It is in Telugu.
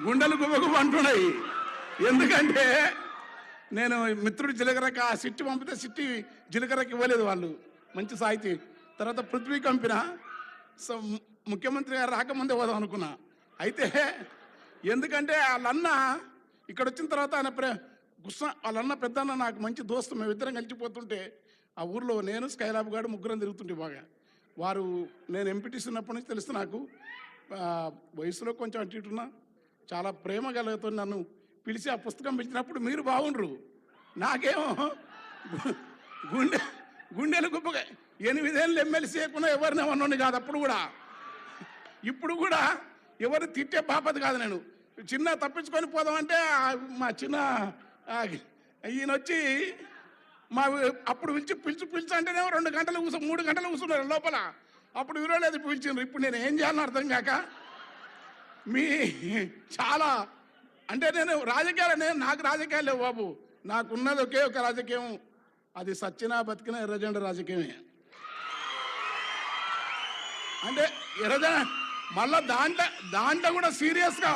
గుండెలు గుబగుబ అంటున్నాయి. ఎందుకంటే నేను మిత్రుడు జీలకర్రకి ఆ సిట్టి పంపితే సిట్టి జీలకర్రకి ఇవ్వలేదు వాళ్ళు, మంచి సాహితీ. తర్వాత పృథ్వీ కంపిన సో ముఖ్యమంత్రి గారు రాకముందే పోదాం అనుకున్నా. అయితే ఎందుకంటే వాళ్ళన్న ఇక్కడ వచ్చిన తర్వాత ఆయన వాళ్ళన్న పెద్దన్న నాకు మంచి దోస్తు, మేమిద్దరం కలిసిపోతుంటే ఆ ఊర్లో నేను స్కైలాబ్ గారు ముగ్గురం తిరుగుతుంటే బాగా. వారు నేను ఎంపీటీసీ ఉన్నప్పటి నుంచి తెలుసు నాకు. వయసులో కొంచెం అటు ఇటున్నా, చాలా ప్రేమ కలుగుతుంది. నన్ను పిలిచి ఆ పుస్తకం పెంచినప్పుడు మీరు బాగుండ్రు, నాకేమో గుండె గుండెలు గుప్పగా 8 ఏళ్ళు ఎమ్మెల్సీ చేయకుండా ఎవరిని ఏమన్నాను కాదు అప్పుడు కూడా. ఇప్పుడు కూడా ఎవరు తిట్టే పాపది కాదు. నేను చిన్న తప్పించుకొని పోదామంటే మా చిన్న ఈయన వచ్చి మా అప్పుడు పిలిచి అంటేనేమో 2 గంటలు 3 గంటలు కూర్చున్నారు లోపల. అప్పుడు విరోలేదు పిలిచిండ్రు. ఇప్పుడు నేను ఏం చేయాలని అర్థం కాక మీ చాలా అంటే నేను నాకు రాజకీయాలు లేవు బాబు. నాకున్నది ఒకే ఒక రాజకీయం, అది సచ్చినా బతికినా ఎర్రజెండా రాజకీయమే. అంటే ఎర్రజెండా మళ్ళా దాంట్లో కూడా సీరియస్గా